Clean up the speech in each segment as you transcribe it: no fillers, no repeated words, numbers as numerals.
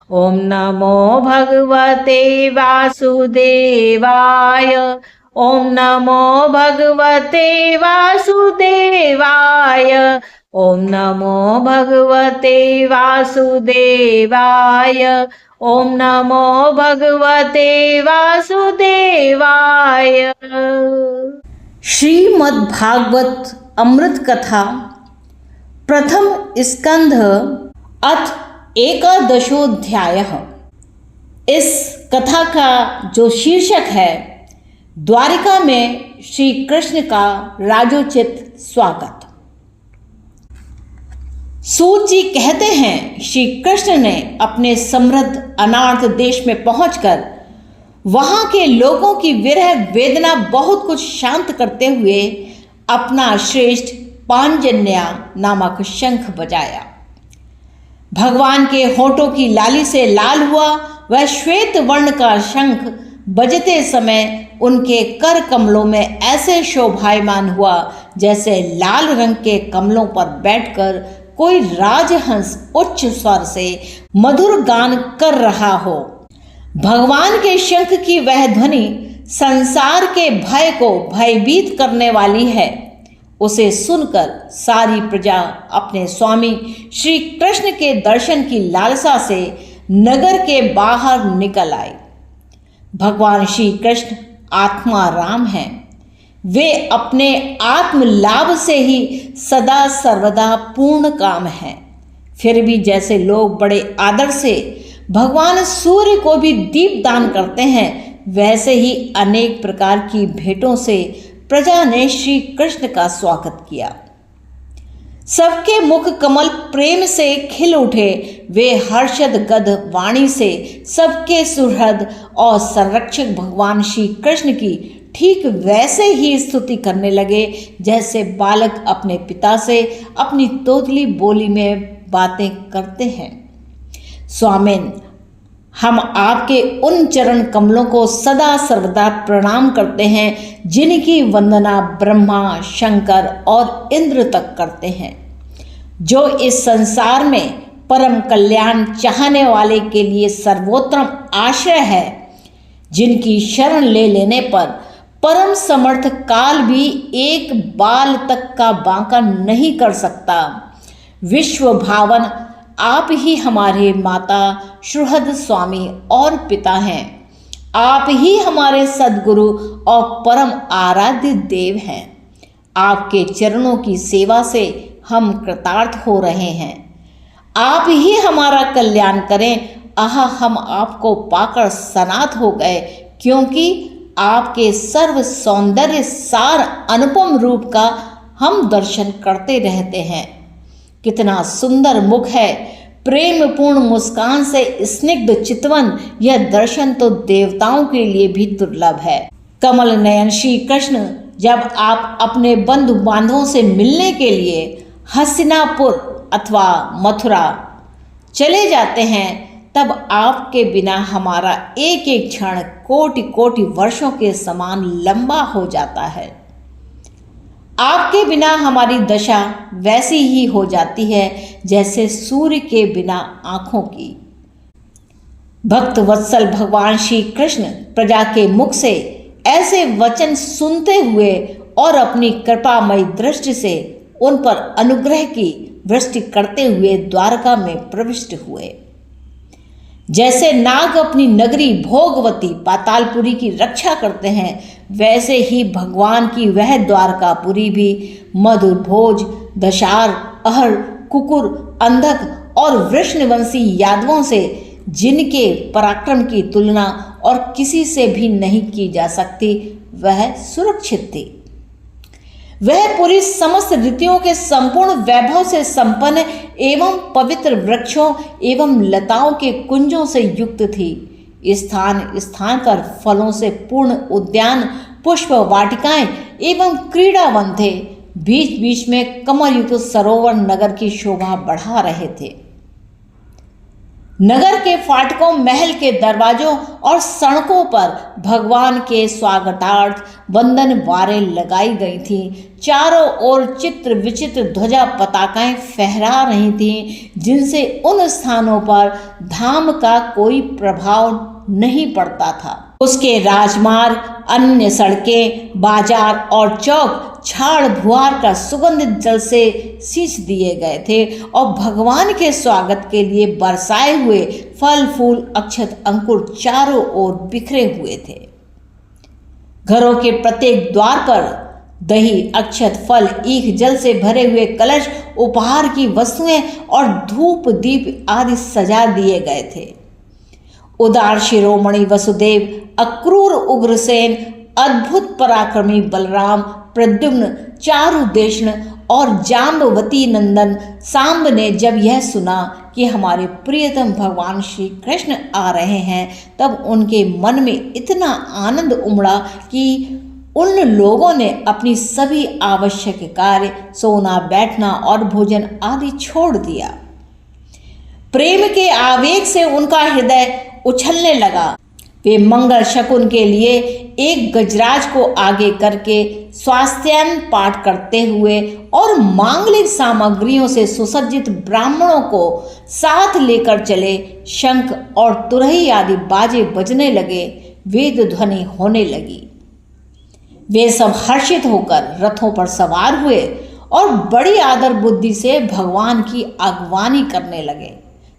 ओम नमो भगवते वासुदेवाय। ओम नमो भगवते वासुदेवाय। ओम नमो भगवते वासुदेवाय। ओम नमो भगवते वासुदेवाय। श्रीमद् भागवत अमृत कथा प्रथम स्कंध अथ एकादशोऽध्यायः। इस कथा का जो शीर्षक है द्वारिका में श्री कृष्ण का राजोचित स्वागत। सूत जी कहते हैं, श्री कृष्ण ने अपने समृद्ध अनार्त देश में पहुंचकर वहां के लोगों की विरह वेदना बहुत कुछ शांत करते हुए अपना श्रेष्ठ पांजन्या नामक शंख बजाया। भगवान के होठों की लाली से लाल हुआ वह श्वेत वर्ण का शंख बजते समय उनके कर कमलों में ऐसे शोभायमान हुआ जैसे लाल रंग के कमलों पर बैठकर कोई राजहंस उच्च स्वर से मधुर गान कर रहा हो। भगवान के शंख की वह ध्वनि संसार के भय को भयभीत करने वाली है। उसे सुनकर सारी प्रजा अपने स्वामी श्री कृष्ण के दर्शन की लालसा से नगर के बाहर निकल आई। भगवान श्री कृष्ण आत्मा राम हैं। वे अपने आत्म लाभ से ही सदा सर्वदा पूर्ण काम हैं। फिर भी जैसे लोग बड़े आदर से भगवान सूर्य को भी दीप दान करते हैं, वैसे ही अनेक प्रकार की भेंटों से प्रजा ने श्री कृष्ण का स्वागत किया। सबके मुख कमल प्रेम से खिल उठे। वे हर्षद गद वाणी से सबके सुहृद और संरक्षक भगवान श्री कृष्ण की ठीक वैसे ही स्तुति करने लगे जैसे बालक अपने पिता से अपनी तोतली बोली में बातें करते हैं। स्वामिन, हम आपके उन चरण कमलों को सदा सर्वदा प्रणाम करते हैं जिनकी वंदना ब्रह्मा, शंकर और इंद्र तक करते हैं। जो इस संसार में परम कल्याण चाहने वाले के लिए सर्वोत्तम आश्रय है, जिनकी शरण ले लेने पर परम समर्थ काल भी एक बाल तक का बांका नहीं कर सकता। विश्व भावन आप ही हमारे माता, सुहृद स्वामी और पिता हैं। आप ही हमारे सद्गुरु और परम आराध्य देव हैं। आपके चरणों की सेवा से हम कृतार्थ हो रहे हैं। आप ही हमारा कल्याण करें। आह, हम आपको पाकर सनाथ हो गए, क्योंकि आपके सर्व सौंदर्य सार अनुपम रूप का हम दर्शन करते रहते हैं। कितना सुंदर मुख है, प्रेम पूर्ण मुस्कान से स्निग्ध चितवन। यह दर्शन तो देवताओं के लिए भी दुर्लभ है। कमल नयन श्री कृष्ण जब आप अपने बंधु बांधवों से मिलने के लिए हस्तिनापुर अथवा मथुरा चले जाते हैं, तब आपके बिना हमारा एक एक क्षण कोटि कोटि वर्षों के समान लंबा हो जाता है। आपके बिना हमारी दशा वैसी ही हो जाती है जैसे सूर्य के बिना आंखों की। भक्त वत्सल भगवान श्री कृष्ण प्रजा के मुख से ऐसे वचन सुनते हुए और अपनी कृपामयी दृष्टि से उन पर अनुग्रह की वृष्टि करते हुए द्वारका में प्रविष्ट हुए। जैसे नाग अपनी नगरी भोगवती पातालपुरी की रक्षा करते हैं, वैसे ही भगवान की वह द्वारकापुरी भी मधुर भोज, दशार, अहर, कुकुर, अंधक और वृष्णवंशी यादवों से, जिनके पराक्रम की तुलना और किसी से भी नहीं की जा सकती, वह सुरक्षित थी। वह पुरी समस्त ऋतुओं के संपूर्ण वैभव से संपन्न एवं पवित्र वृक्षों एवं लताओं के कुंजों से युक्त थी। स्थान स्थान पर फलों से पूर्ण उद्यान, पुष्प वाटिकाएं एवं क्रीड़ावन थे। बीच बीच में कमलयुक्त सरोवर नगर की शोभा बढ़ा रहे थे। नगर के फाटकों, महल के दरवाजों और सड़कों पर भगवान के स्वागतार्थ वंदनवारें लगाई गई थीं। चारों ओर चित्र विचित्र ध्वजा पताकाएं फहरा रही थीं, जिनसे उन स्थानों पर धाम का कोई प्रभाव नहीं पड़ता था। उसके राजमार्ग, अन्य सड़कें, बाजार और चौक झाड़ बुहार का सुगंधित जल से सींच दिए गए थे और भगवान के स्वागत के लिए बरसाए हुए फल फूल अक्षत अंकुर चारों ओर बिखरे हुए थे। घरों के प्रत्येक द्वार पर दही, अक्षत, फल, ईख, जल से भरे हुए कलश, उपहार की वस्तुएं और धूप दीप आदि सजा दिए गए थे। उदार शिरोमणि वसुदेव, अक्रूर उग्रसेन, अद्भुत पराक्रमी बलराम, प्रद्युम्न, चारुदेशन और जाम्बवती नंदन सांब ने जब यह सुना कि हमारे प्रियतम भगवान श्री कृष्ण आ रहे हैं, तब उनके मन में इतना आनंद उमड़ा कि उन लोगों ने अपनी सभी आवश्यक कार्य, सोना, बैठना और भोजन आदि छोड़ दिया। प्रेम के आवेग से उनका हृदय उछलने लगा। वे मंगल शकुन के लिए एक गजराज को आगे करके स्वास्थ्यान पाठ करते हुए और मांगलिक सामग्रियों से सुसज्जित ब्राह्मणों को साथ लेकर चले। शंख और तुरही आदि बाजे बजने लगे, वेद ध्वनि होने लगी। वे सब हर्षित होकर रथों पर सवार हुए और बड़ी आदर बुद्धि से भगवान की आगवानी करने लगे।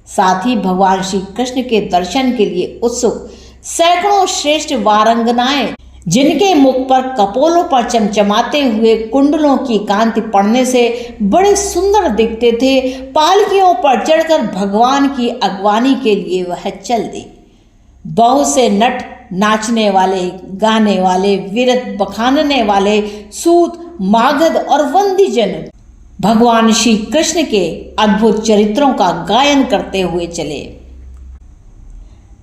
साथ ही भगवान श्री कृष्ण के दर्शन के लिए उत्सुक सैकड़ों श्रेष्ठ वारंगनाएं, जिनके मुख पर कपोलों पर चमचमाते हुए कुंडलों की कांति पड़ने से बड़े सुंदर दिखते थे, पालकियों पर चढ़कर भगवान की अगवानी के लिए वह चल दी। बहुत से नट, नाचने वाले, गाने वाले, विरत बखानने वाले, सूत, मागध और वंदीजन भगवान श्री कृष्ण के अद्भुत चरित्रों का गायन करते हुए चले।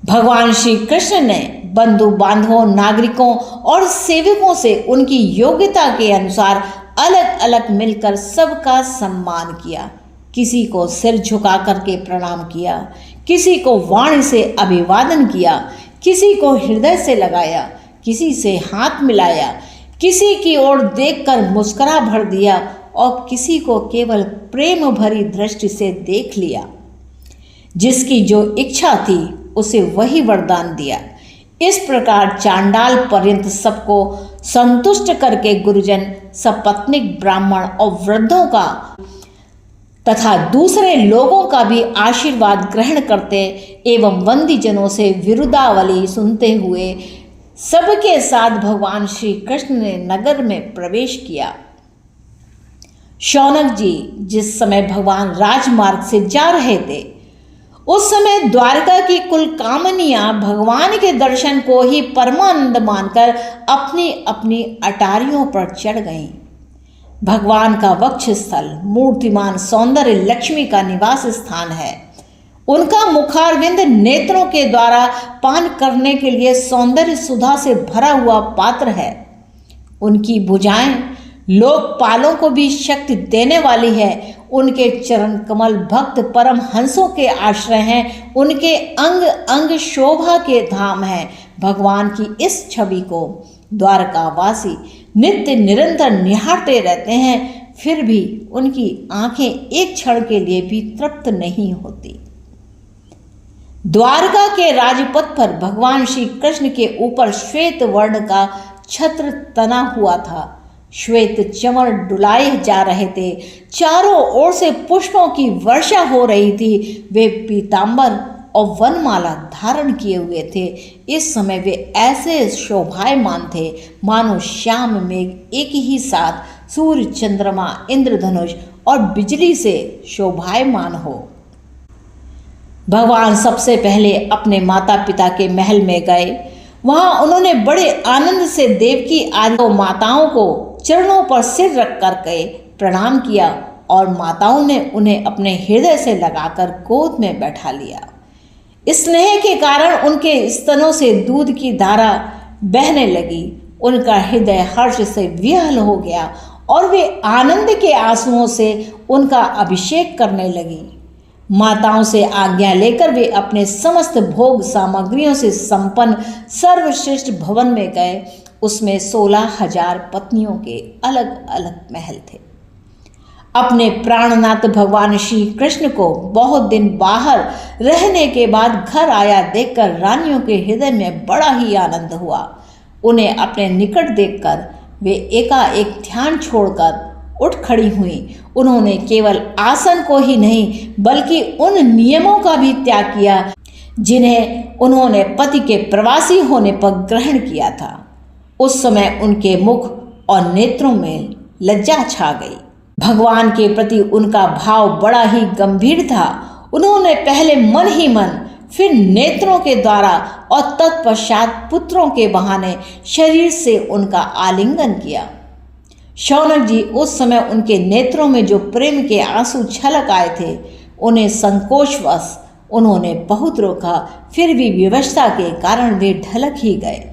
भगवान श्री कृष्ण ने बंधु बांधवों, नागरिकों और सेवकों से उनकी योग्यता के अनुसार अलग अलग मिलकर सबका सम्मान किया। किसी को सिर झुका करके प्रणाम किया, किसी को वाणी से अभिवादन किया, किसी को हृदय से लगाया, किसी से हाथ मिलाया, किसी की ओर देखकर मुस्कुरा भर दिया और किसी को केवल प्रेम भरी दृष्टि से देख लिया। जिसकी जो इच्छा थी उसे वही वरदान दिया। इस प्रकार चांडाल पर्यंत सबको संतुष्ट करके गुरुजन, सपत्नीक ब्राह्मण और वृद्धों का तथा दूसरे लोगों का भी आशीर्वाद ग्रहण करते एवं वंदीजनों से विरुदावली सुनते हुए सबके साथ भगवान श्री कृष्ण ने नगर में प्रवेश किया। शौनक जी जिस समय भगवान राजमार्ग से जा रहे थे, उस समय द्वारका की कुल कामनियां भगवान के दर्शन को ही परमानंद मानकर अपनी अपनी अटारियों पर चढ़ गईं। भगवान का वक्षस्थल मूर्तिमान सौंदर्य लक्ष्मी का निवास स्थान है। उनका मुखारविंद नेत्रों के द्वारा पान करने के लिए सौंदर्य सुधा से भरा हुआ पात्र है। उनकी भुजाएं लोकपालों को भी शक्ति देने वाली है। उनके चरण कमल भक्त परम हंसों के आश्रय हैं। उनके अंग अंग शोभा के धाम हैं। भगवान की इस छवि को द्वारकावासी नित्य निरंतर निहारते रहते हैं, फिर भी उनकी आंखें एक क्षण के लिए भी तृप्त नहीं होती। द्वारका के राजपथ पर भगवान श्री कृष्ण के ऊपर श्वेत वर्ण का छत्र तना हुआ था। श्वेत चमर डुलाए जा रहे थे। चारों ओर से पुष्पों की वर्षा हो रही थी। वे पीतांबर और वनमाला धारण किए हुए थे। इस समय वे ऐसे शोभायमान थे मानो श्याम मेघ एक ही साथ सूर्य, चंद्रमा, इंद्रधनुष और बिजली से शोभायमान हो। भगवान सबसे पहले अपने माता पिता के महल में गए। वहां उन्होंने बड़े आनंद से देवकी आदि माताओं को चरणों पर सिर रख कर के प्रणाम किया और माताओं ने उन्हें अपने हृदय से लगाकर गोद में बैठा लिया। स्नेह के कारण उनके स्तनों से दूध की धारा बहने लगी। उनका हृदय हर्ष से विह्वल हो गया और वे आनंद के आंसुओं से उनका अभिषेक करने लगी। माताओं से आज्ञा लेकर वे अपने समस्त भोग सामग्रियों से संपन्न सर्वश्रेष्ठ भवन में गए। उसमें 16,000 पत्नियों के अलग अलग महल थे। अपने प्राणनाथ भगवान श्री कृष्ण को बहुत दिन बाहर रहने के बाद घर आया देखकर रानियों के हृदय में बड़ा ही आनंद हुआ। उन्हें अपने निकट देखकर वे एकाएक ध्यान छोड़कर उठ खड़ी हुई। उन्होंने केवल आसन को ही नहीं बल्कि उन नियमों का भी त्याग किया जिन्हें उन्होंने पति के प्रवासी होने पर ग्रहण किया था। उस समय उनके मुख और नेत्रों में लज्जा छा गई। भगवान के प्रति उनका भाव बड़ा ही गंभीर था। उन्होंने पहले मन ही मन, फिर नेत्रों के द्वारा और तत्पश्चात पुत्रों के बहाने शरीर से उनका आलिंगन किया। शौनक जी उस समय उनके नेत्रों में जो प्रेम के आंसू छलक आए थे, उन्हें संकोचवश उन्होंने बहुत रोका, फिर भी विवशता के कारण वे ढलक ही गए।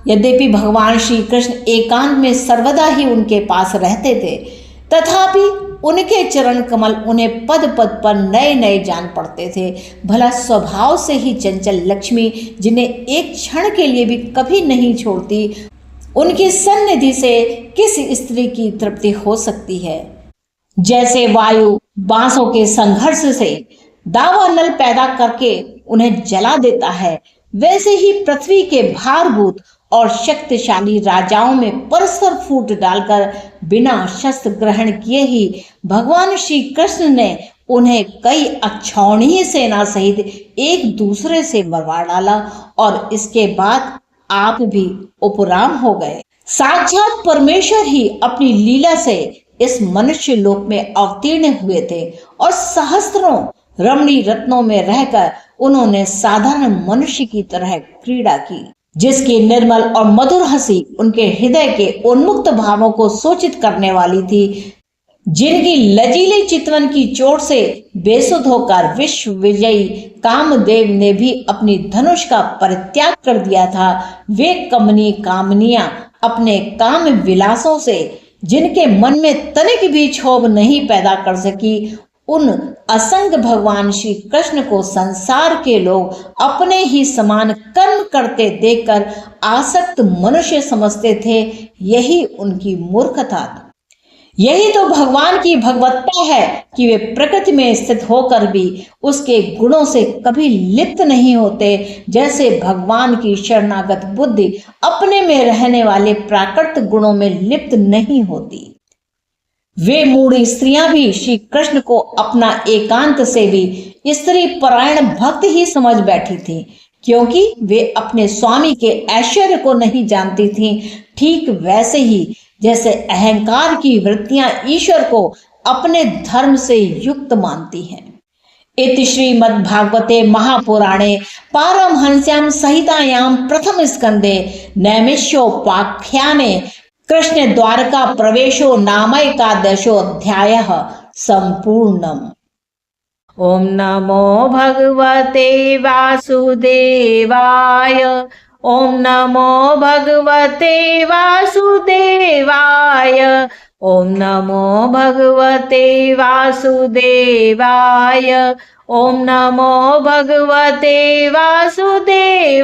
यद्यपि भगवान श्री कृष्ण एकांत में सर्वदा ही उनके पास रहते थे, तथापि उनके चरण कमल उन्हें पद पद पर नए नए जान पड़ते थे। भला स्वभाव से ही चंचल लक्ष्मी, जिन्हें एक क्षण के लिए भी कभी नहीं छोड़ती, उनकी सन्निधि से किस स्त्री की तृप्ति हो सकती है। जैसे वायु बांसों के संघर्ष से दावानल पैदा करके उन्हें जला देता है, वैसे ही पृथ्वी के भारभूत और शक्तिशाली राजाओं में परस्पर फूट डालकर बिना शस्त्र ग्रहण किए ही भगवान श्री कृष्ण ने उन्हें कई अक्षौहिणी सेना सहित एक दूसरे से मरवा डाला और इसके बाद आप भी उपराम हो गए। साक्षात परमेश्वर ही अपनी लीला से इस मनुष्य लोक में अवतीर्ण हुए थे और सहस्त्रों रमणी रत्नों में रहकर उन्होंने साधारण मनुष्य की तरह क्रीड़ा की, जिसकी निर्मल और मधुर हंसी उनके हृदय के उन्मुक्त भावों को सूचित करने वाली थी, जिनकी लजीले चितवन की चोट से बेसुध होकर विश्व विजयी कामदेव ने भी अपनी धनुष का परित्याग कर दिया था। वे कमनी कामनियां अपने काम विलासों से जिनके मन में तनिक भी क्षोभ नहीं पैदा कर सकी, उन असंग भगवान श्री कृष्ण को संसार के लोग अपने ही समान कर्म करते देखकर आसक्त मनुष्य समझते थे। यही उनकी मूर्खता थी। यही तो भगवान की भगवत्ता है कि वे प्रकृति में स्थित होकर भी उसके गुणों से कभी लिप्त नहीं होते। जैसे भगवान की शरणागत बुद्धि अपने में रहने वाले प्राकृत गुणों में लिप्त नहीं होती। वे मूढ़ स्त्रियां भी श्री कृष्ण को अपना एकांत से भी स्त्री परायण भक्त ही समझ बैठी थी, क्योंकि वे अपने स्वामी के ऐश्वर्य को नहीं जानती थीं। ठीक वैसे ही जैसे अहंकार की वृत्तियां ईश्वर को अपने धर्म से युक्त मानती हैं। इति श्रीमद्भागवते महापुराणे पारमहंस्यां संहितायां प्रथम स्कंदे नैमिषोपाख्याने कृष्ण द्वारका प्रवेशो नामैकादशो अध्यायः संपूर्णम्। ओम नमो भगवते वासुदेवाय। ओम नमो भगवते वासुदेवाय। ओम नमो भगवते वासुदेवाय। ओम नमो भगवते वासुदेवाय।